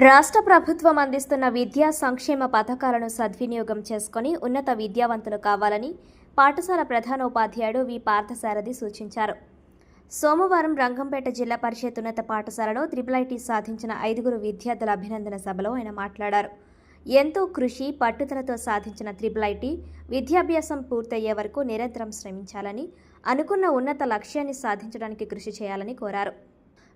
రాష్ట్ర ప్రభుత్వం అందిస్తున్న విద్యా సంక్షేమ పథకాలను సద్వినియోగం చేసుకుని ఉన్నత విద్యావంతులు కావాలని పాఠశాల ప్రధానోపాధ్యాయుడు వి పార్థసారథి సూచించారు. సోమవారం రంగంపేట జిల్లా పరిషత్ ఉన్నత పాఠశాలలో ఐఐటీ సాధించిన 5 విద్యార్థుల అభినందన సభలో ఆయన మాట్లాడారు. ఎంతో కృషి పట్టుదలతో సాధించిన ఐఐటీ విద్యాభ్యాసం పూర్తయ్యే వరకు నిరంతరం శ్రమించాలని, అనుకున్న ఉన్నత లక్ష్యాన్ని సాధించడానికి కృషి చేయాలని కోరారు.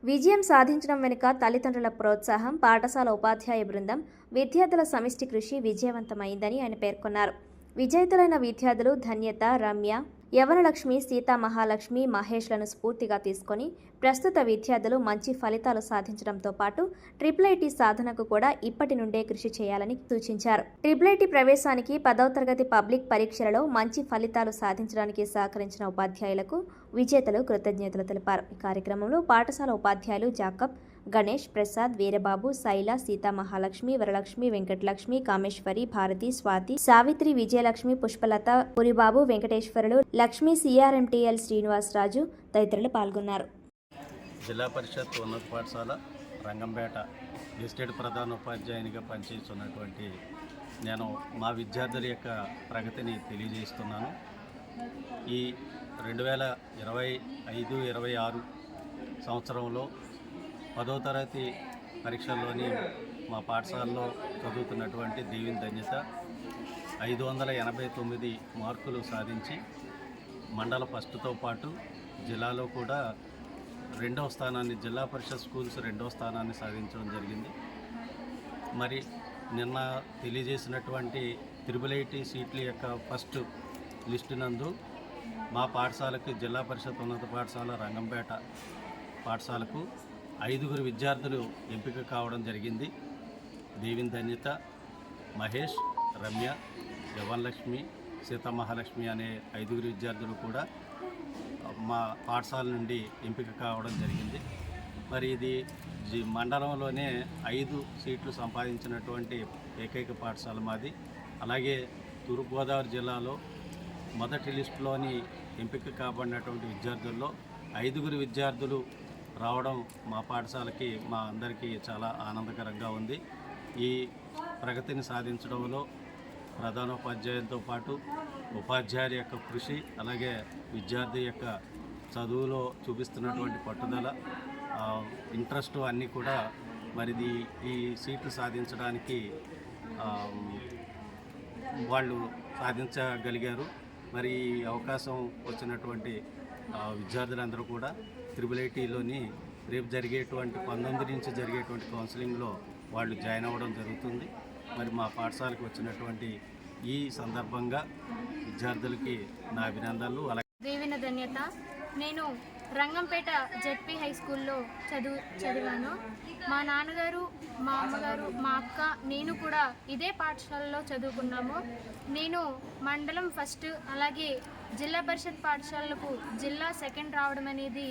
విజయం సాధించడం వెనుక తల్లిదండ్రుల ప్రోత్సాహం, పాఠశాల ఉపాధ్యాయ బృందం, విద్యార్థుల సమిష్టి కృషి విజయవంతమైందని ఆయన పేర్కొన్నారు. విజేతలైన విద్యార్థులు ధన్యత, రమ్య, యవనలక్ష్మి, సీతా మహాలక్ష్మి, మహేష్లను స్ఫూర్తిగా తీసుకొని ప్రస్తుత విద్యార్థులు మంచి ఫలితాలు సాధించడంతో పాటు ఐఐటీ సాధనకు కూడా ఇప్పటి నుండే కృషి చేయాలని సూచించారు. ఐఐటీ ప్రవేశానికి 10వ తరగతి పబ్లిక్ పరీక్షలలో మంచి ఫలితాలు సాధించడానికి సహకరించిన ఉపాధ్యాయులకు విజేతలు కృతజ్ఞతలు తెలిపారు. ఈ కార్యక్రమంలో పాఠశాల ఉపాధ్యాయులు జాకబ్, గణేష్, ప్రసాద్, వీరబాబు, శైల, సీతా మహాలక్ష్మి, వరలక్ష్మి, వెంకటలక్ష్మి, కామేశ్వరి, భారతి, స్వాతి, సావిత్రి, విజయలక్ష్మి, పుష్పలత, పురిబాబు, వెంకటేశ్వరులు, లక్ష్మి, సిఆర్ఎంటీఎల్ శ్రీనివాసరాజు తదితరులు పాల్గొన్నారు. జిల్లా పరిషత్ ఉన్నత పాఠశాల రంగంపేట డిస్ట్రిక్ట్ ప్రధానోపాధ్యాయునిగా పనిచేస్తున్నటువంటి నేను మా విద్యార్థుల యొక్క ప్రగతిని తెలియజేస్తున్నాను. ఈ 2025-26 సంవత్సరంలో 10వ తరగతి పరీక్షల్లోని మా పాఠశాలలో చదువుతున్నటువంటి దేవిని ధన్యత 589 మార్కులు సాధించి మండల ఫస్ట్తో పాటు జిల్లాలో కూడా 2వ స్థానాన్ని, జిల్లా పరిషత్ స్కూల్స్ 2వ స్థానాన్ని సాధించడం జరిగింది. మరి నిన్న తెలియజేసినటువంటి ఐఐటీ సీట్ల యొక్క ఫస్ట్ లిస్టు నందు మా పాఠశాలకు, జిల్లా పరిషత్ ఉన్నత పాఠశాల రంగంపేట పాఠశాలకు 5 విద్యార్థులు ఎంపిక కావడం జరిగింది. దేవిని ధన్యత, మహేష్, రమ్య, యవనలక్ష్మి, సీతా మహాలక్ష్మి అనే 5 విద్యార్థులు కూడా మా పాఠశాల నుండి ఎంపిక కావడం జరిగింది. మరి ఇది మండలంలోనే 5 సీట్లు సంపాదించినటువంటి ఏకైక పాఠశాల మాది. అలాగే తూర్పుగోదావరి జిల్లాలో మొదటి లిస్టులోని ఎంపిక కాబడినటువంటి విద్యార్థుల్లో 5 విద్యార్థులు రావడం మా పాఠశాలకి, మా అందరికీ చాలా ఆనందకరంగా ఉంది. ఈ ప్రగతిని సాధించడంలో ప్రధానోపాధ్యాయులతో పాటు ఉపాధ్యాయుల యొక్క కృషి, అలాగే విద్యార్థి యొక్క చదువులో చూపిస్తున్నటువంటి పట్టుదల, ఇంట్రెస్ట్ అన్నీ కూడా మరి ఈ సీట్లు సాధించడానికి వాళ్ళు సాధించగలిగారు. మరి ఈ అవకాశం వచ్చినటువంటి విద్యార్థులందరూ కూడా ఐఐటీలోని రేపు జరిగేటువంటి 19 నుంచి జరిగేటువంటి కౌన్సిలింగ్లో వాళ్ళు జాయిన్ అవ్వడం జరుగుతుంది. మరి మా పాఠశాలకు వచ్చినటువంటి ఈ సందర్భంగా విద్యార్థులకి నా అభినందనలు. అలాగే దేవిన ధన్యత, నేను రంగంపేట జెడ్పీ హై స్కూల్లో చదివాను. మా నాన్నగారు, మా అమ్మగారు, మా అక్క, నేను కూడా ఇదే పాఠశాలలో చదువుకున్నాము. నేను మండలం ఫస్ట్, అలాగే జిల్లా పరిషత్ పాఠశాలకు జిల్లా సెకండ్ రావడం అనేది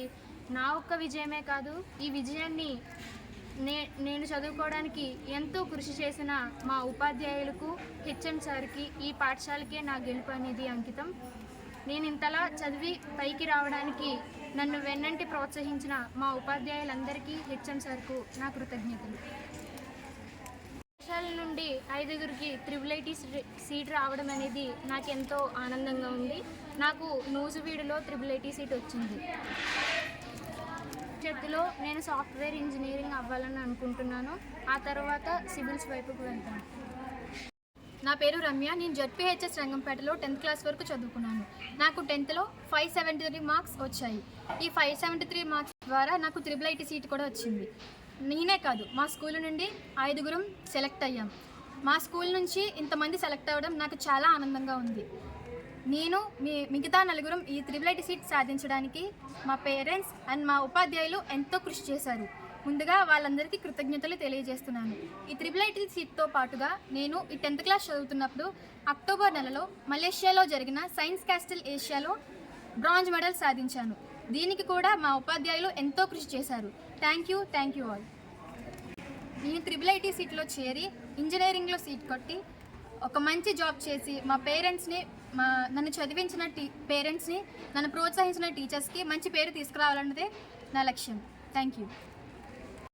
నా ఒక్క విజయమే కాదు. ఈ విజయాన్ని నేను చదువుకోవడానికి ఎంతో కృషి చేసిన మా ఉపాధ్యాయులకు, హెచ్ఎం సార్కి, ఈ పాఠశాలకే నా గెలుపు అనేది అంకితం. నేను ఇంతలా చదివి పైకి రావడానికి నన్ను వెన్నంటి ప్రోత్సహించిన మా ఉపాధ్యాయులందరికీ, హెచ్ఎం సార్కు నా కృతజ్ఞతలు. పాఠశాల నుండి 5 ఐఐటీ సీట్ రావడం అనేది నాకెంతో ఆనందంగా ఉంది. నాకు నూజివీడులో ఐఐటీ సీట్ వచ్చింది. భవిష్యత్తులో నేను సాఫ్ట్వేర్ ఇంజనీరింగ్ అవ్వాలని అనుకుంటున్నాను. ఆ తర్వాత సివిల్స్ వైపుకు వెళ్తాను. నా పేరు రమ్య. నేను జెడ్పీహెచ్ఎస్ రంగంపేటలో 10th క్లాస్ వరకు చదువుకున్నాను. నాకు 10thలో 573 మార్క్స్ వచ్చాయి. ఈ 573 మార్క్స్ ద్వారా నాకు ఐఐటీ సీట్ కూడా వచ్చింది. నేనే కాదు, మా స్కూల్ నుండి 5 సెలెక్ట్ అయ్యాం. మా స్కూల్ నుంచి ఇంతమంది సెలెక్ట్ అవ్వడం నాకు చాలా ఆనందంగా ఉంది. నేను మిగతా 4 ఈ ఐఐటీ సీట్ సాధించడానికి మా పేరెంట్స్ అండ్ మా ఉపాధ్యాయులు ఎంతో కృషి చేశారు. ముందుగా వాళ్ళందరికీ కృతజ్ఞతలు తెలియజేస్తున్నాను. ఈ ఐఐటీ సీట్తో పాటుగా నేను ఈ 10th క్లాస్ చదువుతున్నప్పుడు అక్టోబర్ నెలలో మలేషియాలో జరిగిన సైన్స్ క్యాస్టిల్ ఏషియాలో బ్రాంజ్ మెడల్ సాధించాను. దీనికి కూడా మా ఉపాధ్యాయులు ఎంతో కృషి చేశారు. Thank you all. నేను ఐఐటీ సీట్లో చేరి ఇంజనీరింగ్లో సీట్ కొట్టి ఒక మంచి జాబ్ చేసి మా పేరెంట్స్ని, నన్ను చదివించిన పేరెంట్స్ని, నన్ను ప్రోత్సహించిన టీచర్స్కి మంచి పేరు తీసుకురావాలన్నదే నా లక్ష్యం. Thank you.